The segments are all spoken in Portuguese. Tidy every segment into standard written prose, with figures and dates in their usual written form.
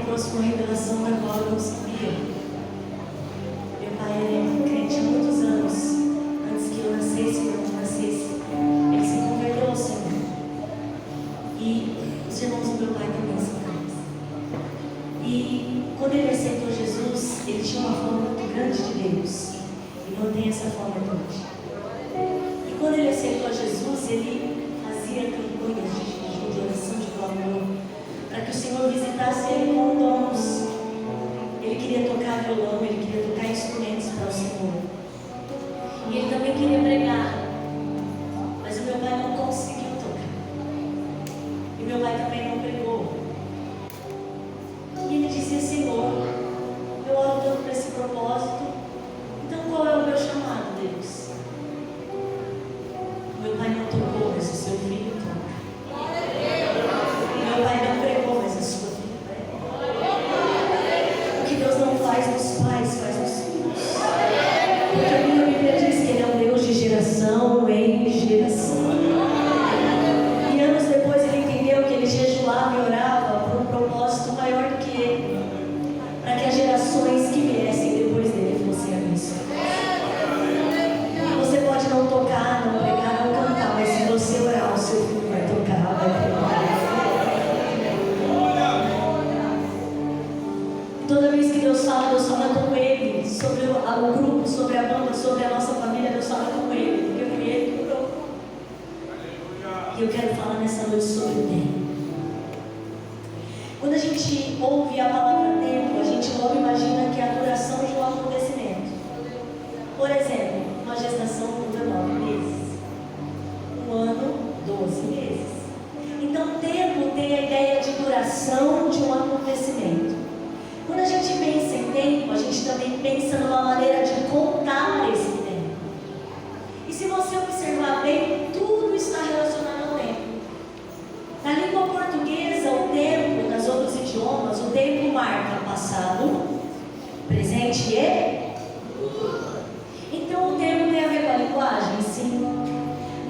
trouxe uma revelação da qual eu não sabia. Meu pai é crente há muitos anos. Antes que eu nascesse, quando eu nascesse, ele se converteu ao Senhor. E os irmãos do meu pai também são crentes. E quando ele aceitou Jesus, ele tinha uma fome muito grande de Deus. E mantém essa fome até hoje. E quando ele aceitou Jesus, ele fazia campanhas de oração, de clamor, para que o Senhor visitasse ele com dons. Ele queria tocar violão, ele queria tocar instrumentos para o Senhor. E ele também queria pregar. Mas o meu pai não conseguiu tocar. E meu pai também não pregou. E ele dizia: Senhor, eu oro tanto para esse propósito. Então qual é o meu chamado, Deus? Meu pai não tocou, mas o seu filho toca. Meu pai não pregou, mas a sua filha prega. O que Deus não faz nos pais, faz nos filhos. Porque a minha Bíblia diz que Ele é um Deus de geração em geração. E anos depois ele entendeu que ele jejuava e orava por um propósito maior do que ele, para que as gerações que viessem depois dele fossem abençoadas. Você pode não tocar, não pregar, não cantar, mas se você orar, o seu filho vai tocar, vai pregar. E toda vez que Deus fala com ele, sobre o grupo, sobre a banda, sobre a nossa família, Deus fala com ele, porque foi ele que orou. E eu quero falar nessa noite sobre o tempo. Quando a gente ouve a palavra tempo, a gente logo imagina que é a duração de um acontecimento. Por exemplo, uma gestação dura 9 meses. Um ano, 12 meses. Então, tempo tem a ideia de duração de um acontecimento. Quando a gente pensa em tempo, a gente também pensa numa maneira de contar esse tempo. E se você observar bem, tudo está relacionado ao tempo. Na língua portuguesa, o tempo, nos outros idiomas, o tempo marca passado, presente e futuro. Então o tempo tem a ver com a linguagem? Sim.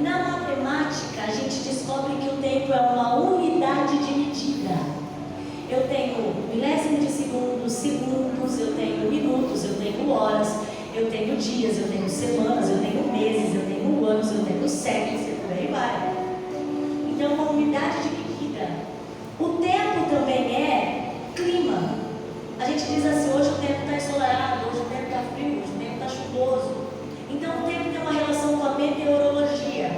Na matemática, a gente descobre que o tempo é uma unidade de medida. Eu tenho milésimo de segundos, segundos, eu tenho minutos, eu tenho horas, eu tenho dias, eu tenho semanas, eu tenho meses, eu tenho anos, eu tenho séculos e por aí vai. Então, uma unidade de medida. O tempo também é clima. A gente diz assim: hoje o tempo está ensolarado, hoje o tempo está frio, hoje o tempo está chuvoso. Então, o tempo tem uma relação com a meteorologia.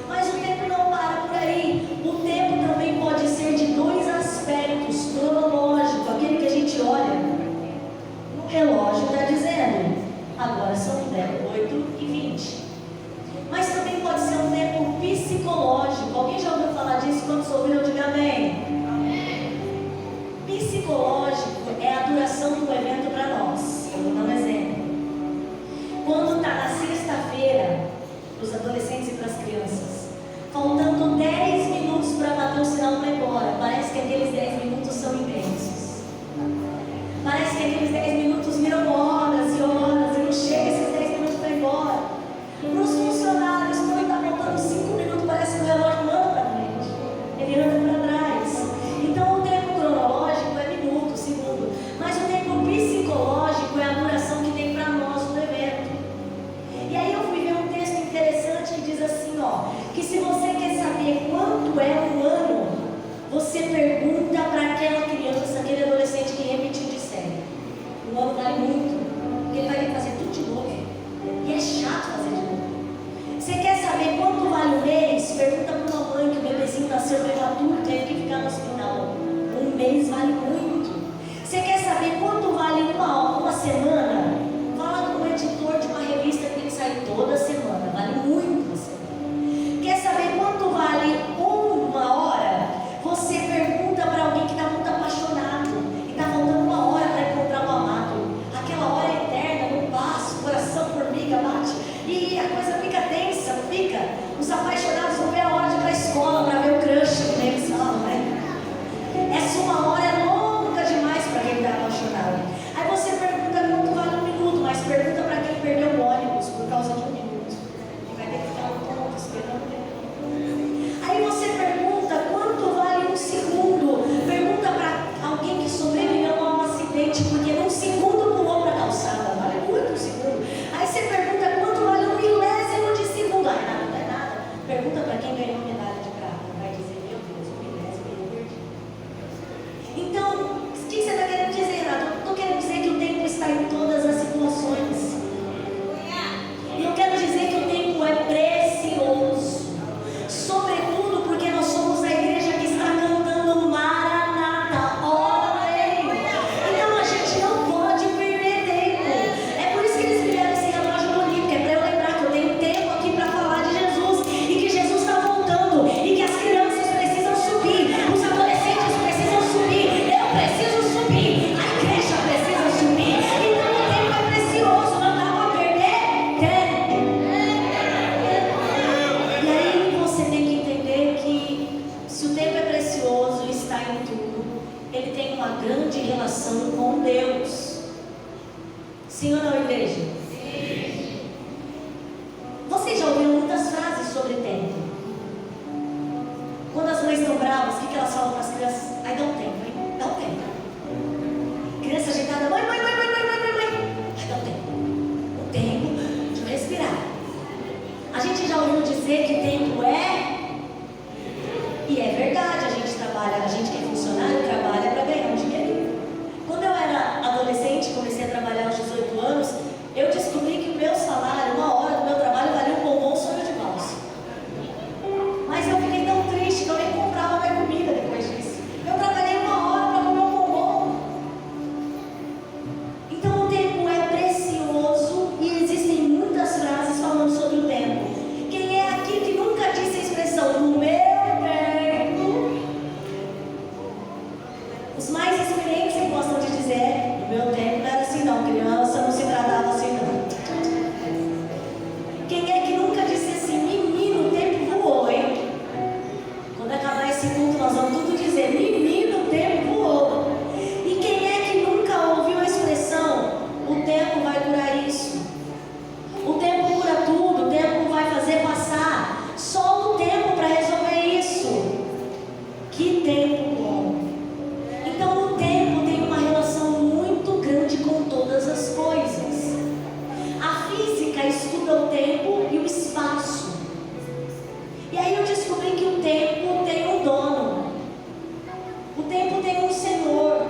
Mas o tempo não para por aí. O tempo também pode ser de dois aspectos: cronológico, aquele que a gente olha no relógio, está dizendo agora são 8h20. Mas também pode ser um tempo psicológico. Alguém já ouviu falar disso? Quando ouviram, diga amém. Psicológico é a duração do evento para nós. Eu vou dar um exemplo. Quando está na sexta-feira, para os adolescentes e para as crianças, faltando 10 minutos para bater o sinal para ir embora, parece que aqueles 10 minutos são imensos. Parece que aqueles 10 minutos viram horas e horas, e não chega esses 10 minutos para ir embora. Para os funcionários, quando está faltando 5 minutos, parece que o relógio não anda para frente, ele anda para trás. Então o tempo cronológico é minuto, segundo, mas o tempo psicológico é a duração que tem para nós no evento. E aí eu fui ver um texto interessante que diz assim, que se você quer saber quanto é um ano, você pergunta para aquela criança, aquele adolescente que repetiu de série. não, igreja? Vocês já ouviram muitas frases sobre tempo. Quando as mães estão bravas, o que elas falam para as crianças? Ai, dá um tempo, hein? Dá um tempo. Criança agitada, mãe. Ai, dá um tempo. O tempo, deixa eu respirar. A gente já ouviu dizer que tempo é... E é verdade, a gente trabalha, a gente que é funcionário, trabalha para ganhar um dinheiro. Quando eu era adolescente, comecei a trabalhar aos 18 anos, eu descobri que o meu salário, uma hora do meu trabalho, valia um bombom sonho de valsa. Mas eu fiquei tão triste que eu nem comprava minha comida depois disso. Eu trabalhei uma hora para comer um bombom. Então o tempo é precioso e existem muitas frases falando sobre o tempo. Quem é aqui que nunca disse a expressão no meu tempo? Os mais experientes que gostam de dizer, no meu tempo não era assim não, criança não se tratava assim não. Quem é que nunca disse assim, menino, o tempo voou, hein? Quando acabar esse culto nós vamos tudo dizer, menino, o tempo voou. E quem é que nunca ouviu a expressão, o tempo vai curar isso? O tempo cura tudo, o tempo vai fazer passar. Só o tempo para resolver isso. Que tempo bom. Então o tempo tem uma relação muito grande com todas as coisas. A física estuda o tempo e o espaço. E aí eu descobri que o tempo tem um dono. O tempo tem um senhor.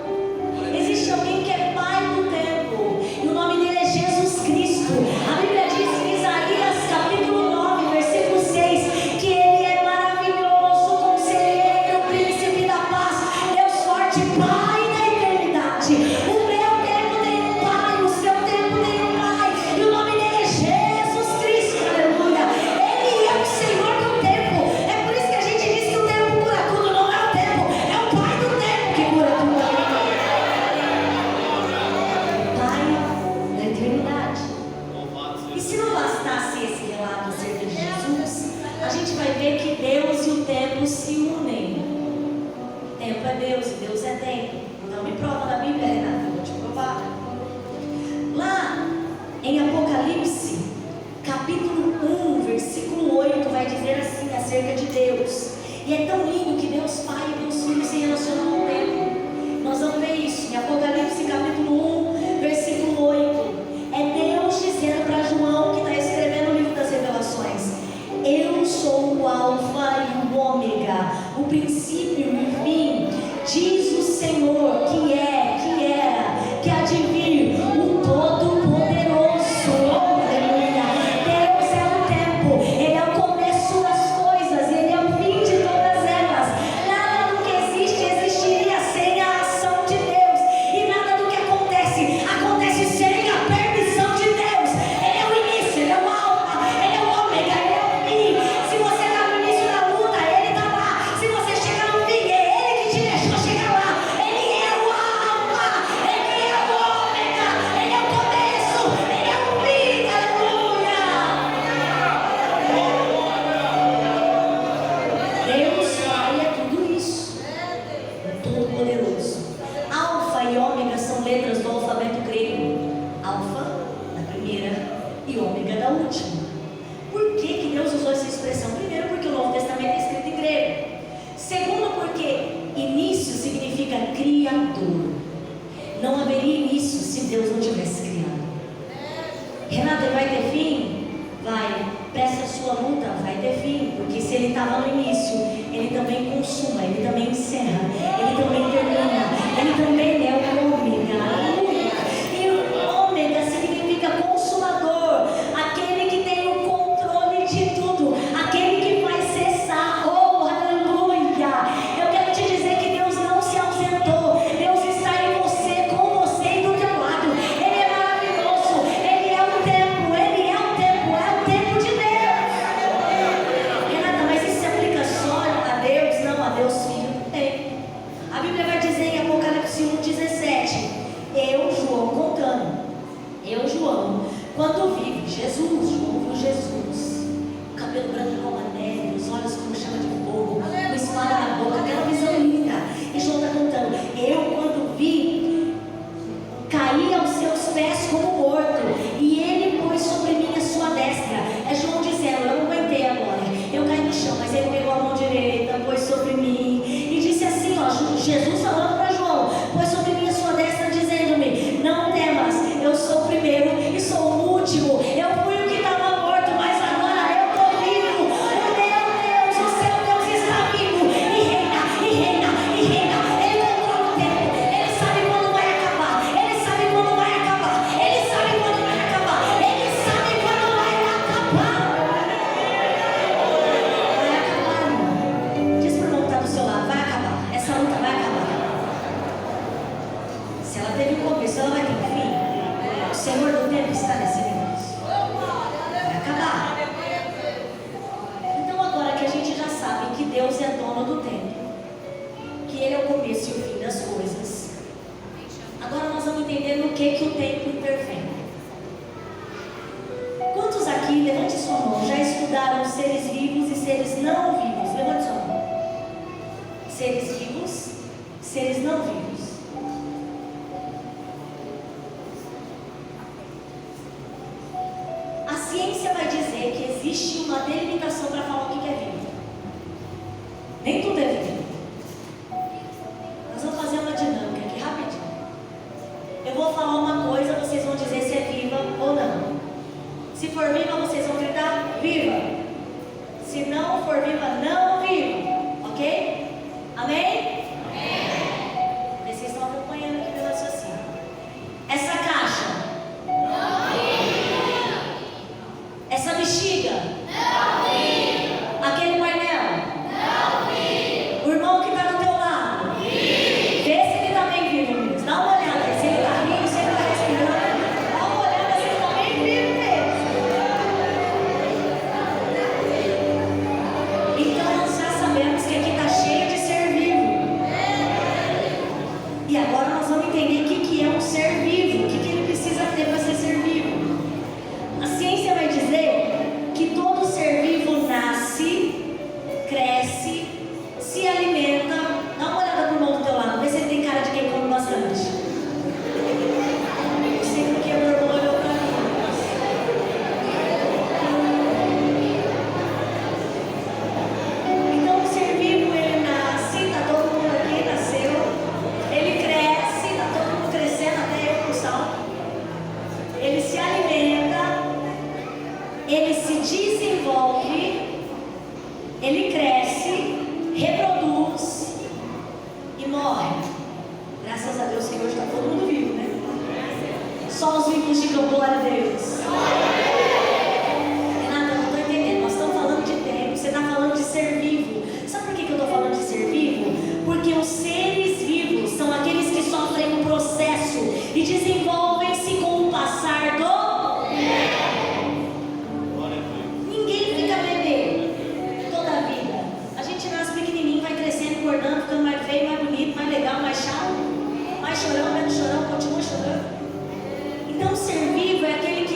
Existe alguém que é pai do tempo. E o nome dele é Jesus Cristo. A Bíblia diz em Isaías capítulo 9, versículo 6, que ele é maravilhoso, conselheiro, príncipe da paz, Deus forte, Pai da eternidade. O meu tempo tem um pai, o seu tempo tem um pai. E o nome dele é Jesus Cristo, aleluia. Ele é o Senhor do tempo. É por isso que a gente diz que o tempo cura tudo. Não é o tempo, é o pai do tempo que cura tudo. Pai da eternidade. E se não bastasse esse relato acerca de Jesus, a gente vai ver que Deus e o tempo se unem. Tempo é Deus e Deus é tempo. Não me prova na Bíblia, Renata, eu vou te provar. Lá em Apocalipse, capítulo 1, versículo 8, vai dizer assim acerca de Deus. E é tão lindo que Deus Pai e Deus Filho se relacionam com o tempo. Nós vamos ver isso em Apocalipse, capítulo 1, versículo 8. É Deus dizendo para João, que está escrevendo o livro das Revelações: eu sou o Alfa e o Ômega, o princípio e o fim, diz o Senhor, que é, que era, que há de vir, o Todo-Poderoso. Aleluia. Deus é o tempo, Ele é o começo das coisas, Ele é o fim de todas elas. Nada do que existe existiria sem a ação de Deus, e nada do que acontece sem a permissão de Deus. Ele é o início, Ele é o alfa, Ele é o ômega, Ele é o fim. Se você está no início da luta, Ele está lá. Se você chega no fim, é Ele que te deixou chegar lá. Ele é o alfa, Ele é o ômega, Ele é o começo, Ele é o fim. Aleluia. Deus Pai é tudo isso. Todo-Poderoso. Alfa e ômega são letras do alfabeto grego. Alfa da primeira e ômega da última. Por que Deus usou essa expressão? Primeiro, porque o Novo Testamento é escrito em grego. Segundo, porque início significa criador. Não haveria início se Deus não tivesse criado. Renata, vai ter fim? Vai. Peça a sua luta, vai ter fim. Porque se Ele estava no início, Ele também consuma, Ele também encerra, Ele também termina, Ele também é o ômega. Aleluia. E o ômega significa consumador, aquele que tem o controle de tudo, aquele que faz cessar. Oh, aleluia. Eu quero te dizer que Deus não se ausentou. Deus está em você, com você e do teu lado. Ele é maravilhoso, Ele é o tempo, Ele é o tempo de Deus. Renata, mas isso se aplica só a Deus? Não, a Deus Filho tem. A Bíblia vai dizer em Apocalipse 1,17: eu, João, contando, eu, João, quando vi Jesus, João viu Jesus, o cabelo branco como a neve, os olhos como chama de fogo, uma espada na boca, aquela visão linda. E João está contando: eu, quando vi, caí aos seus pés como morto. seres vivos e seres não vivos. Levante sua mão. Seres vivos, seres não vivos. A ciência vai dizer que existe uma delimitação para falar o que é vivo. Nem tudo é vivo. Nós vamos fazer uma dinâmica aqui rapidinho. Eu vou falar uma coisa, vocês vão dizer se é viva ou não. Se for viva, vocês vão gritar viva. Se não for viva, não viva. Ok? Amém? Amém. Vocês estão acompanhando aqui meu raciocínio. Essa caixa. Não viva. Essa bexiga. Não viva. Aquele painel. Não viva. O irmão que está do teu lado. Viva. Vê se ele está bem vivo, amigos. Dá uma olhada. Se ele está vivo, se ele está respirando. Dá uma olhada se ele está bem vivo mesmo. Então nós já sabemos que aqui está cheio de ser vivo. E agora nós vamos entender o que é um ser vivo, o que ele precisa ter para ser vivo. A ciência vai dizer que todo ser vivo nasce, cresce, se alimenta. Dá uma olhada pro irmão do teu lado, vê se ele tem cara de quem come bastante. Eu sei porque meu irmão olhou para mim. Então o ser vivo, ele nasce, tá todo mundo aqui, nasceu. Ele cresce, tá todo mundo crescendo, até eu com sal. Ele se alimenta, ele se desenvolve, ele cresce, reproduz e morre. Graças a Deus que hoje está todo mundo vivo, né? Só os vivos digam glória a Deus. Renata, eu não estou entendendo. Nós estamos falando de tempo, você está falando de ser vivo. Sabe por que eu estou falando de ser vivo? Porque os seres vivos são aqueles que sofrem um processo e desenvolvem-se com o passar do tempo. Ninguém fica bebê toda a vida. A gente nasce pequenininho, vai crescendo, engordando, ficando mais feio, mais bonito, mais legal, mais chato, mais chorão, menos chorão, continua chorando. Então, ser vivo é aquele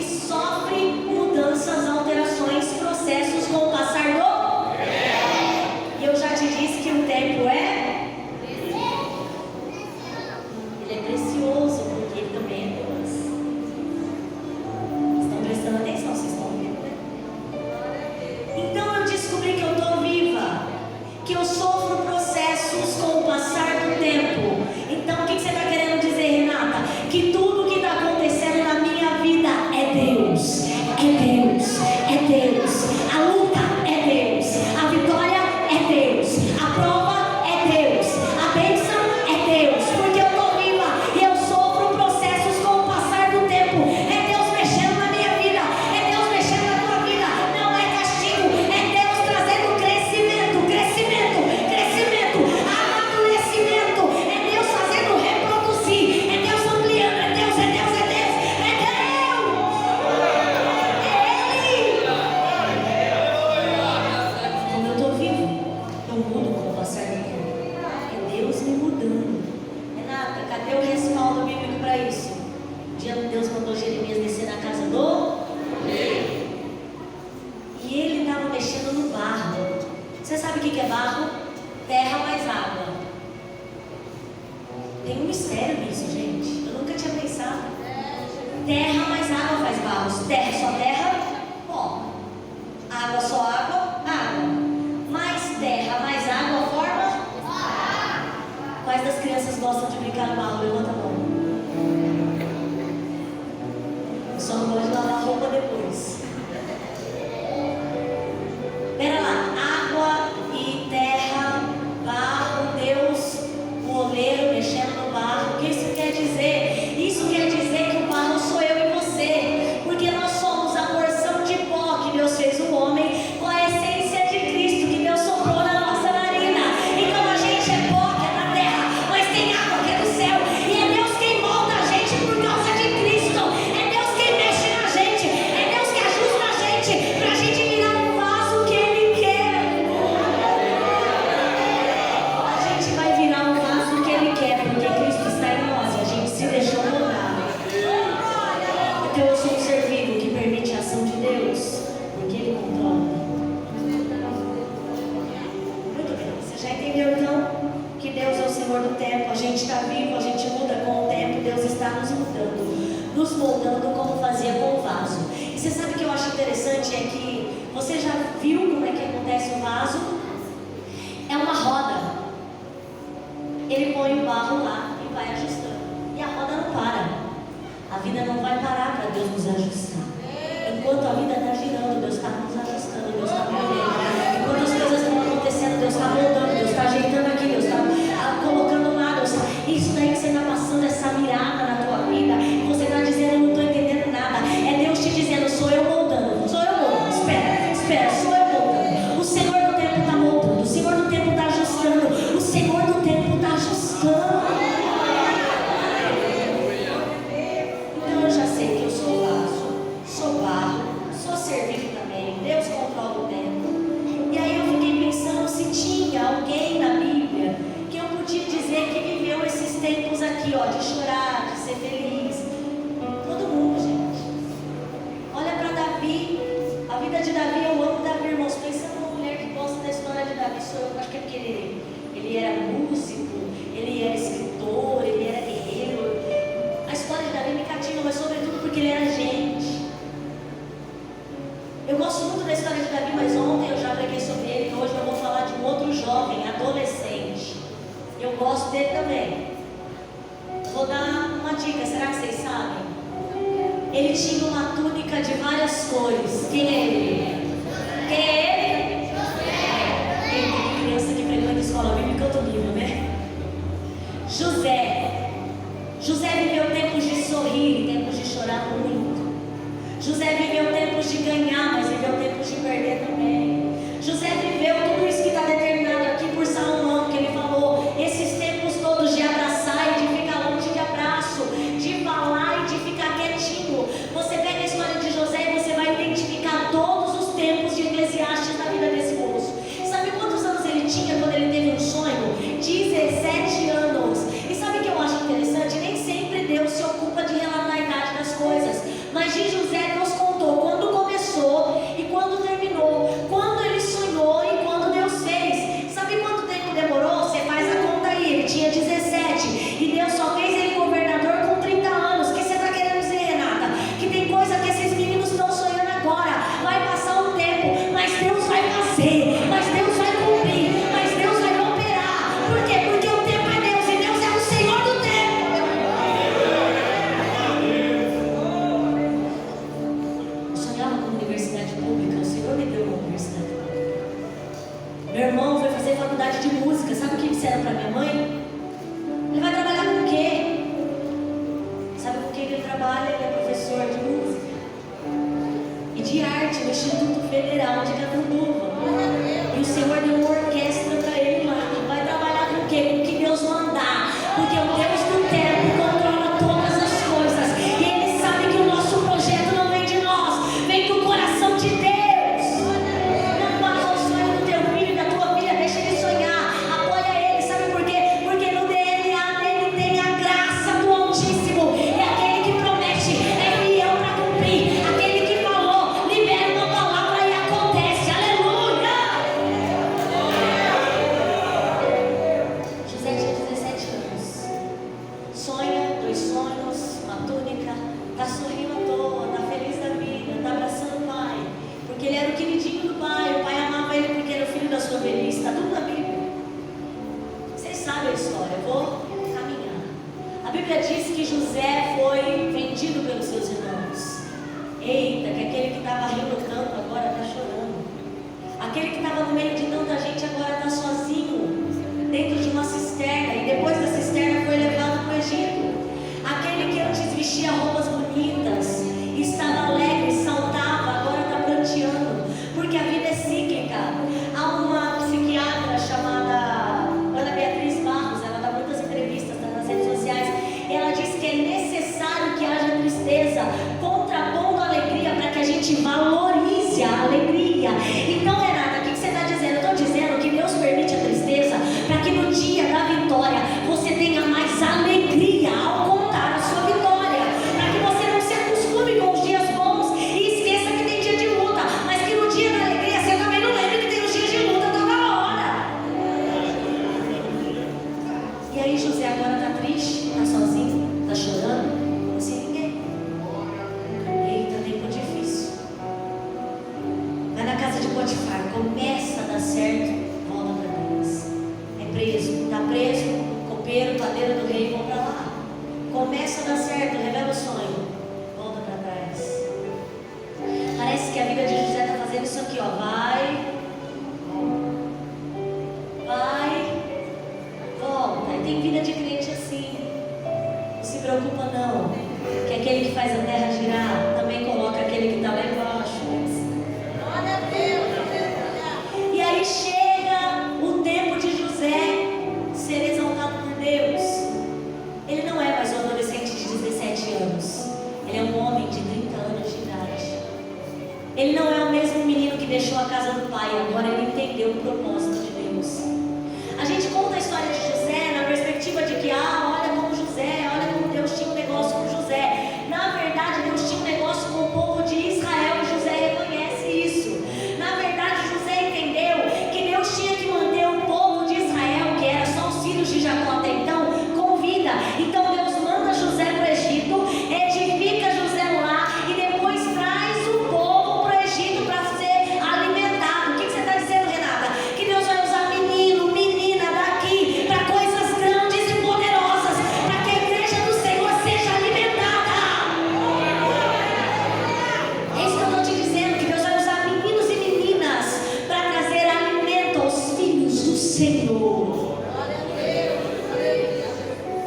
interessante é que você já viu como é que acontece o vaso? É uma roda. Ele põe o barro lá e vai ajustando. E a roda não para. A vida não vai parar para Deus nos ajustar. Enquanto a vida está girando, Deus está nos ajustando, Deus está movendo. Enquanto as coisas estão acontecendo, Deus está moldando, Deus está ajeitando aqui, Deus está colocando lá. Deus tá... Isso daí que você está passando, essa mirada na tua vida, e você está dizendo, eu não estou entendendo nada. É Deus te dizendo, sou eu moldando, sou eu moldando. Espera, sou eu moldando. O Senhor do tempo está moldando, o Senhor do tempo está ajustando, o Senhor do tempo está ajustando. Então eu já sei que eu sou vaso, sou barro, sou servido também. Deus controla o tempo. E aí eu fiquei pensando se tinha alguém na Bíblia que eu podia dizer que viveu esses tempos aqui, ó, de chorar, de ser feliz. Todo mundo, gente. Olha para Davi, a vida de Davi, eu amo Davi, irmãos. Pensa numa mulher que gosta da história de Davi, sou eu, acho que é porque ele era músico, ele era escritor, ele era guerreiro. A história de Davi me cativa, mas sobretudo porque ele era gente. Eu gosto muito da história de Davi, mas ontem eu já preguei sobre ele, então hoje eu vou falar de um outro jovem, adolescente. Eu gosto dele também. Vou dar uma dica, será que vocês sabem? Ele tinha uma túnica de várias cores. Quem é ele? Quem é ele? Tem criança que frequenta escola bíblica, eu tô livre, né? José viveu tempos de sorrir e tempos de chorar muito. José viveu tempos de ganhar, mas viveu tempos de perder também. José viveu tudo isso que está determinado aqui por Salomão, que ele falou, esses tempos todos de abraçar e de ficar longe de abraço, de falar e de ficar quietinho. Você pega a história de José e você vai identificar todos os tempos de Eclesiastes na vida desse moço. Sabe quantos anos ele tinha quando ele teve um sonho? 17 anos. E sabe o que eu acho interessante? Nem sempre Deus se ocupa de relatar a idade das coisas, mas de José Deus contou quando começou e quando terminou, quando ele sonhou e quando Deus fez. Sabe quanto tempo demorou? Você faz a conta aí, ele tinha 17 e Deus só fez ele governador com 30 anos. O que você está querendo dizer, Renata? Que tem coisa que esses meninos estão sonhando agora, vai passar um tempo, mas Deus vai fazer, mas Deus vai cumprir, mas Deus vai operar. Por quê? Porque o tempo é Deus e Deus é o Senhor do tempo. Eu sonhava com universidade pública, o Senhor me deu uma universidade pública. Meu irmão foi fazer faculdade de música, sabe o que disseram para minha mãe? Ele vai trabalhar com o quê? Sabe com o que ele trabalha? Ele é professor de música e de arte no Instituto Federal de Catanduva. E o Senhor deu uma orquestra para ele lá. Vai trabalhar com o quê? Com o que Deus mandar. Porque o Deus do tempo controla todas as coisas. E Ele sabe que o nosso projeto não vem de nós, vem do coração de Deus. Não para o sonho do teu filho e da tua filha, deixa ele sonhar. Apoia ele, sabe por quê? Porque no DNA dele tem a graça do Altíssimo. É aquele que promete, é fiel para cumprir. Aquele que falou, libera uma palavra e acontece. Aleluia! José tinha 17 anos. Sonha, 2 sonhos, uma túnica, tá sorrindo à toa, tá feliz da vida, tá abraçando o pai, porque ele era o queridinho do pai, o pai amava ele porque era o filho da sua velhice, tá tudo na Bíblia. Vocês sabem a história, eu vou caminhar. A Bíblia diz que José foi vendido pelos seus irmãos. Eita, que aquele que estava rindo tanto agora está chorando. Aquele que estava no meio de tanta gente agora está sozinho, dentro de uma cisterna, e depois da cisterna foi levado para o Egito. Aquele que antes vestia roupas bonitas, estava alegre, saltava, agora está pranteando, porque a vida é cíclica. Há uma psiquiatra chamada Ana Beatriz Barros, ela dá muitas entrevistas nas redes sociais, ela diz que é necessário que haja tristeza, contrapondo a alegria, para que a gente valorize a alegria. Então, Renata, o que você está dizendo? Eu estou dizendo que Deus permite a tristeza para que no dia da vitória você tenha mais alegria ao contar a sua vitória, para que Potifar, começa a dar certo, volta para trás. É preso, está preso, copeiro, padeiro do rei, volta lá. Começa a dar certo, revela o sonho, volta para trás. Parece que a vida de José está fazendo isso aqui, ó. Vai, volta. E tem vida de crente assim. Não se preocupa não, que aquele que faz a terra girar também coloca aquele que está lá embaixo. Glória a Deus. E aí chega o tempo de José ser exaltado por Deus. Ele não é mais um adolescente de 17 anos. Ele é um homem de 30 anos de idade. Ele não é o mesmo menino que deixou a casa do pai. Agora ele entendeu o propósito de Deus. A gente conta a história de José na perspectiva de que, olha como José, olha como Deus tinha um negócio com José. Na verdade, Deus tinha um negócio com o povo de Israel e José reconhece isso. Na verdade, José entendeu que Deus tinha que manter o povo de Israel, que era só os filhos de Jacó até então, com vida. Então Deus manda José para o Egito, edifica José lá e depois traz o povo para o Egito para ser alimentado. O que você está dizendo, Renata? Que Deus vai usar menino, menina daqui para coisas grandes e poderosas, para que a igreja do Senhor seja alimentada. É isso que eu estou te dizendo, que Deus vai usar meninos e meninas para trazer alimento aos filhos do Senhor.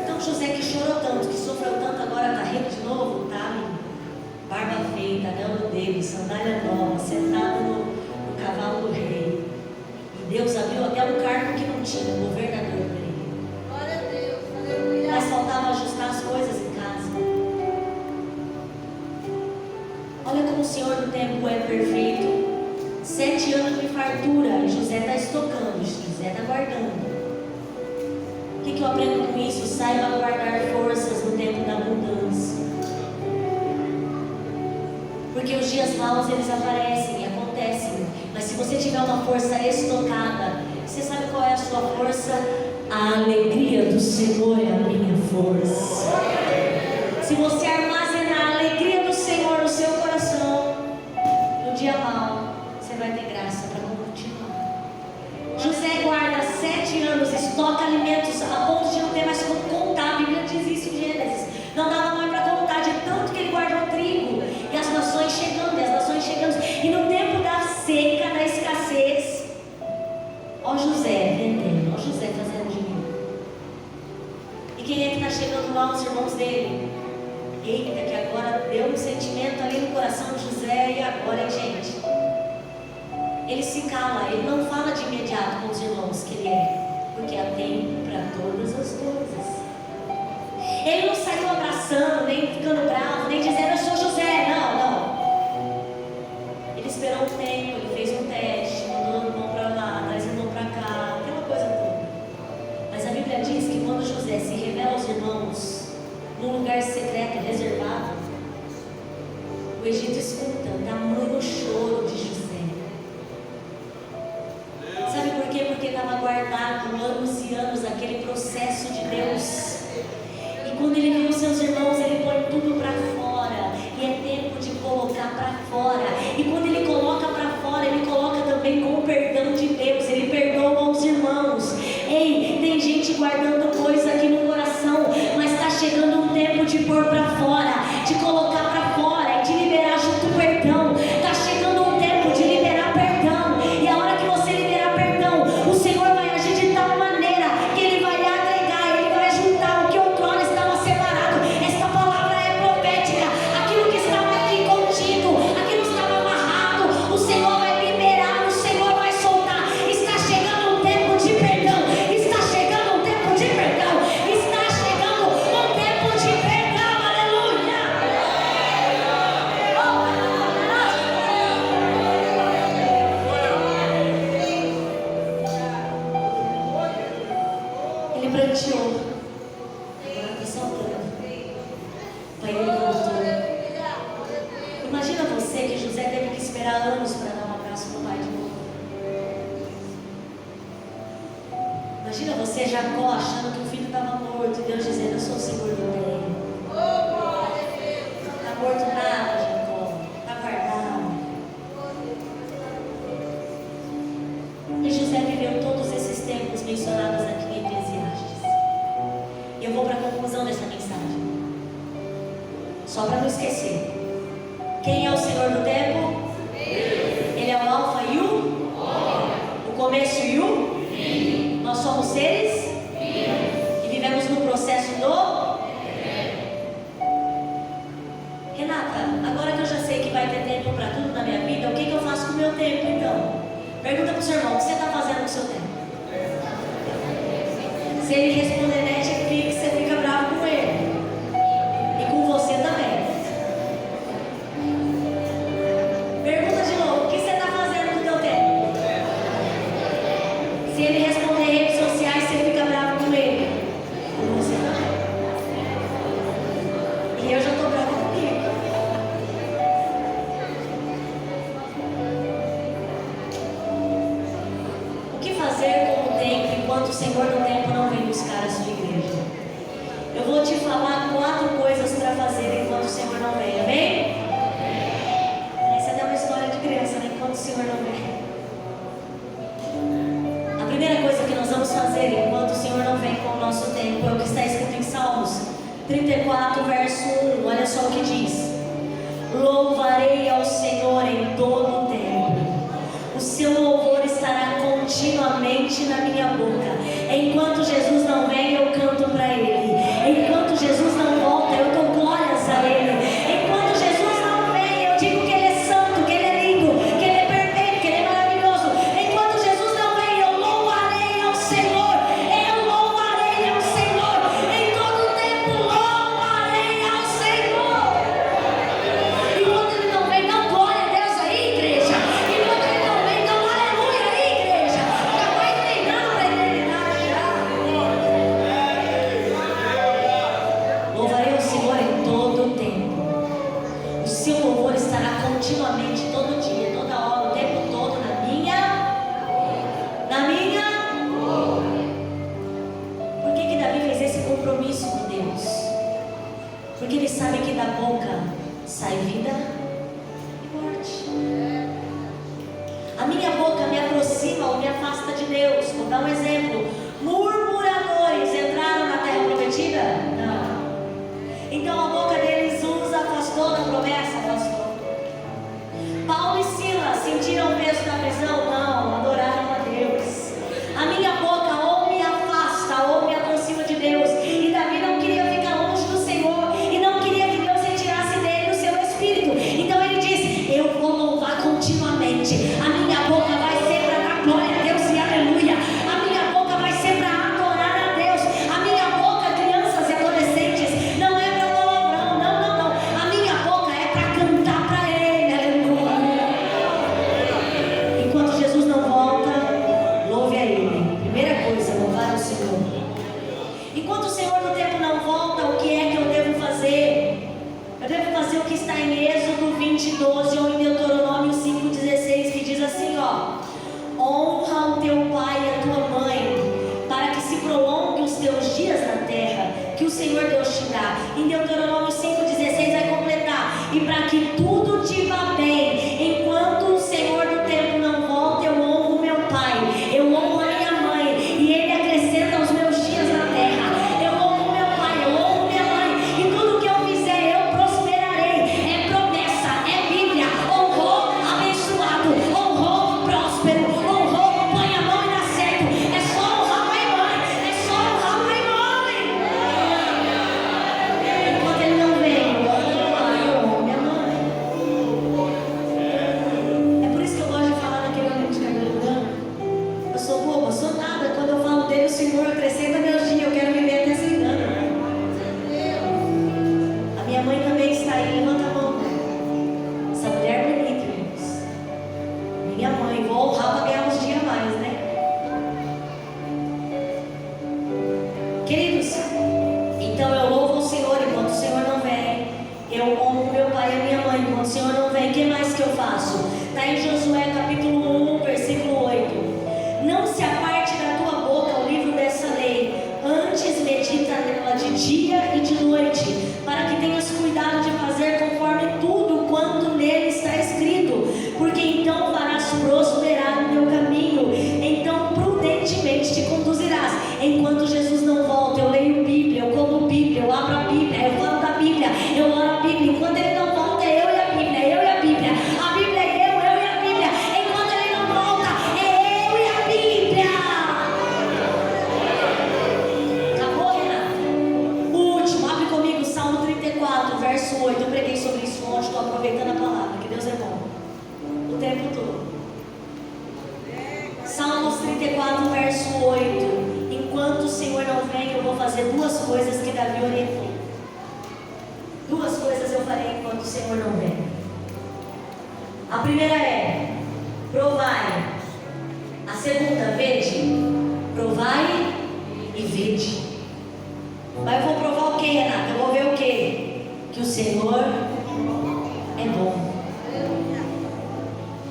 Então José, que chorou tanto, que sofreu tanto, agora está rindo de novo, tá? Barba feita, anel dele, sandália nova, sentado no cavalo do rei. E Deus abriu até um cargo que não tinha, governador para ele. Glória a Deus. Aleluia. Mas faltava ajustar as coisas em casa. Olha como o Senhor do tempo é perfeito. 7 anos de fartura e José está estocando, José está guardando. O que eu aprendo com isso? Saiba guardar forças no tempo da abundância. Porque os dias maus eles aparecem e acontecem. Mas se você tiver uma força estocada, você sabe qual é a sua força? A alegria do Senhor é a minha força. Se você armazenar a alegria do Senhor no seu coração, no dia mau, você vai ter graça para continuar. José guarda 7 anos, estoca alimentos a ponto de não ter mais como contar. A Bíblia diz isso em Gênesis. Não dava mais para contar de tanto que ele guardou trigo. E as nações chegando, E no tempo da seca, da escassez, ó José vendendo, ó José fazendo dinheiro. E quem é que está chegando lá? Os irmãos dele. Eita, que agora deu um sentimento ali no coração de José. E agora, hein, gente? Ele se cala, ele não fala de imediato com os irmãos que ele é, porque há tempo para todas as coisas. Ele não saiu abraçando, nem ficando bravo, nem dizendo eu sou José, não. Ele esperou um tempo, ele fez um teste, mandou o irmão para lá, traz o irmão para cá, aquela coisa toda. Mas a Bíblia diz que quando José se revela aos irmãos, num lugar secreto, reservado, o Egito escuta o tamanho choro de José. Sabe por quê? Porque estava guardado anos e anos aquele processo de Deus. E quando ele viu seus irmãos, ele põe tudo para fora. E é tempo de colocar para fora. E quando ele coloca para fora, ele coloca também com o perdão de Deus. Ele perdoa os irmãos. Ei, tem gente guardando coisa aqui no coração, mas está chegando um tempo de pôr para fora, de colocar para fora e de liberar junto o perdão. Está chegando um tempo de liberar perdão. E a hora que você liberar perdão, o Senhor vai agir de tal maneira que Ele vai agregar, Ele vai juntar o que outrora estava separado. Esta palavra é profética. Aquilo que estava aqui contigo, aquilo que estava amarrado, o Senhor vai liberar, o Senhor vai soltar. Está chegando um tempo de perdão. Está chegando um tempo de perdão. Está chegando um tempo de perdão. Aleluia. Ele pranteou. Agora está soltando. O pai dele voltou. Imagina você que José teve que esperar anos para dar um abraço no pai de novo. Imagina você, Jacó, achando que o filho estava morto, e Deus dizendo, eu sou o Senhor do terreno. Não está morto nada, Jacó. Está guardado. mencionados aqui em Eclesiastes. E eu vou para a conclusão dessa mensagem. Só para não esquecer. Quem é o Senhor do tempo? Ele é o alfa e o começo e o fim. Nós somos seres e vivemos no processo do Renata, agora que eu já sei que vai ter tempo para tudo na minha vida, o que eu faço com o meu tempo então? Pergunta para o seu irmão, o que você está fazendo com o seu tempo? Se ele responder Netflix, você fica bravo com ele. E com você também. Pergunta de novo, o que você está fazendo com o teu tempo? Se ele responder redes sociais, você fica bravo com ele. Com você também. E eu já estou brava comigo. O que fazer com o tempo enquanto o Senhor do tempo não vem buscar a sua igreja? Eu vou te falar 4 coisas para fazer enquanto o Senhor não vem, amém? Essa é até uma história de criança, né? Enquanto o Senhor não vem. A primeira coisa que nós vamos fazer enquanto o Senhor não vem com o nosso tempo é o que está escrito em Salmos 34, verso 1. Olha só o que diz: louvarei ao Senhor em todo o tempo. O seu louvor estará continuamente na minha boca. Enquanto Jesus não vem, eu canto para Ele. Enquanto Jesus não volta, eu dou glórias a Ele. Enquanto Jesus não vem, eu digo que Ele é santo, que Ele é lindo, que Ele é perfeito, que Ele é maravilhoso. Enquanto Jesus não vem, eu louvarei ao Senhor. Eu louvarei ao Senhor. Em todo tempo, louvarei ao Senhor. Enquanto Ele não vem, dá glória a Deus aí, igreja. Enquanto Ele não vem, dá aleluia aí, igreja. Já vai treinando para a eternidade já. Louvarei o Senhor em todo o tempo. O seu louvor estará continuamente, todo dia, toda hora, o tempo todo na minha. Por que Davi fez esse compromisso com Deus? Porque ele sabe que da boca sai vida e morte. A minha boca me aproxima ou me afasta de Deus. Vou dar um exemplo. Murmuradores entraram na terra prometida? Não. Então a boca deles os afastou da promessa? Afastou. Paulo e Silas sentiram o peso da prisão? Não. Adoraram a Deus. A minha boca ou me afasta ou me aproxima de Deus. E Davi não queria ficar longe do Senhor e não queria que Deus retirasse dele o seu espírito. Então ele disse: eu vou louvar continuamente. A minha boca vai ser para dar glória a Deus e aleluia. A minha boca vai ser para adorar a Deus. A minha boca, crianças e adolescentes, não é para palavrão, não. A minha boca é para cantar para Ele, aleluia. Enquanto Jesus não volta, louve a Ele. Primeira coisa, louvar o Senhor. Enquanto o Senhor do tempo não volta, o que é que eu devo fazer? Eu devo fazer o que está em Êxodo 20:12 ou em Deuteronômio 5:16, que diz assim, ó: honra o teu pai e a tua mãe, para que se prolongue os teus dias na terra, que o Senhor Deus te dá. Em Deuteronômio 5:16 vai completar: e para que tudo te vá bem, enquanto o Senhor do tempo não volta, eu honro meu pai, eu honro a minha mãe, e Ele acrescenta os meus dias na terra. Eu honro meu pai, eu honro minha mãe, e tudo que eu fizer eu prosperarei. É promessa, é Bíblia. Honrou, abençoado. Honrou, próspero. Honrou, põe a mão e dá certo. É só honrar pai e mãe. É só honrar pai e mãe. Enquanto Ele não vem, eu honro meu pai, eu honro minha mãe. É por isso que eu gosto de falar daquele homem de cabelo branco. Eu sou boba, eu sou nada. Quando eu falo dele, o Senhor acrescenta meus dias. Eu quero viver até 100 anos. A minha mãe também está aí, levanta a mão. Essa mulher bonita, irmãos. Minha mãe, vou honrar para ganhar uns dias a mais, né? Queridos, então eu louvo o Senhor enquanto o Senhor não vem. Eu honro meu pai e a minha mãe enquanto o Senhor não vem. O que mais que eu faço? Está em Josué capítulo 1, versículo 8. Não se aparte da tua boca o livro dessa lei, antes medita nela de dia e de noite, para que tenhas cuidado de fazer conforme tudo quanto nele está escrito, porque então farás prosperar o teu caminho, então prudentemente te conduzirás tempo todo. Salmos 34, verso 8. Enquanto o Senhor não vem, eu vou fazer duas coisas que Davi orientou. Duas coisas eu farei enquanto o Senhor não vem. A primeira é: provai. A segunda, vede. Provai e vede. Mas eu vou provar o que, Renata? Eu vou ver o que? Que o Senhor é bom.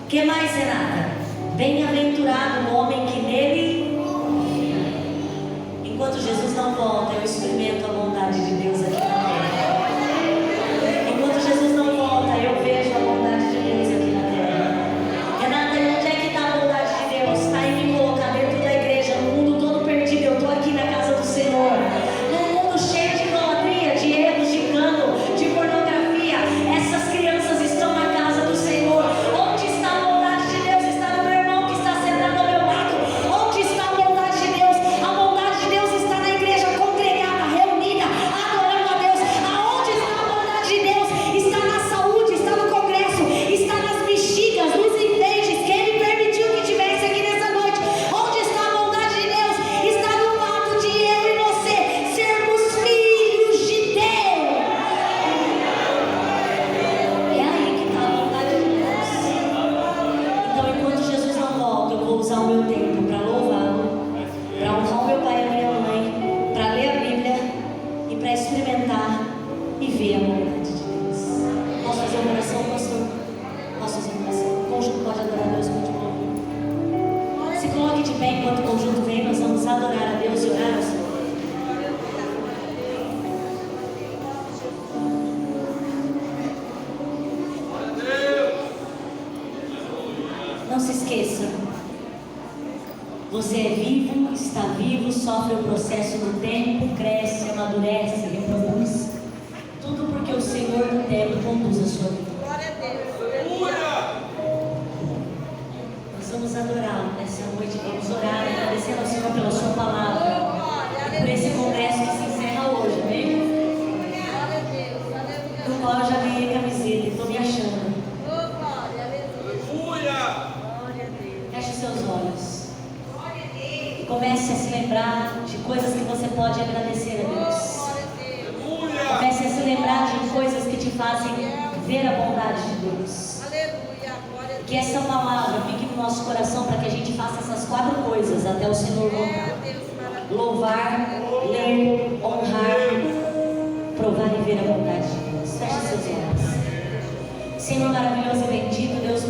O que mais, Renata? Bem-aventurado o homem que nele confia. Enquanto Jesus não volta, eu experimento a bondade de Deus aqui na terra. Enquanto Jesus não volta, eu vejo a bondade de Deus aqui na terra. Renata, onde é que está a bondade de Deus? Está em me colocar dentro da igreja, no mundo todo perdido. Eu estou aqui na casa do Senhor. Num mundo cheio de idolatria, de erros, de engano, de pornografia. Essas crianças estão na casa do Senhor. Onde está a bondade de Deus? Está no meu irmão que está sentado ao meu lado. Onde está a bondade de Deus? A bondade de Deus está na igreja congregada, reunida, adorando a Deus. Aonde está a bondade de Deus? Está na saúde, está no congresso, está nas bexigas, nos enteiros que Ele permitiu que tivesse aqui nessa noite. Onde está a bondade de Deus? Está no fato de eu e você sermos filhos de Deus. É aí que está a bondade de Deus. Então, enquanto Jesus não volta, eu vou usar o meu tempo para louvá-lo, para honrar o meu pai e a minha mãe, para ler a Bíblia e para experimentar e ver a bondade de Deus. Posso fazer uma oração, pastor? Posso fazer uma oração? O conjunto pode adorar a Deus muito bom. Se coloque de pé enquanto o conjunto vem, nós vamos adorar a Deus e orar ao Senhor. Não se esqueça, você é vivo, está vivo, sofre o processo do tempo, cresce, amadurece, reproduz. Tudo porque o Senhor do tempo conduz a sua vida. Glória a Deus. Nós vamos adorá-lo nessa noite, vamos orar, agradecendo ao Senhor pela sua palavra e por esse congresso que se encerra hoje, amém? Glória a Deus. Do Aleluia. qual eu já ganhei camiseta e estou me achando. Oh, glória. Aleluia. Glória a Deus. Feche seus olhos e comece a se lembrar de coisas que você pode agradecer a Deus. Glória a Deus. Comece a se lembrar de coisas que te fazem ver a bondade de Deus. Aleluia. Glória a Deus. Que essa palavra fique no nosso coração para que a gente faça essas 4 coisas até o Senhor voltar: Deus maravilhoso. louvar, ler, honrar, provar e ver a bondade de Deus. Feche seus olhos. Senhor maravilhoso e bendito, Deus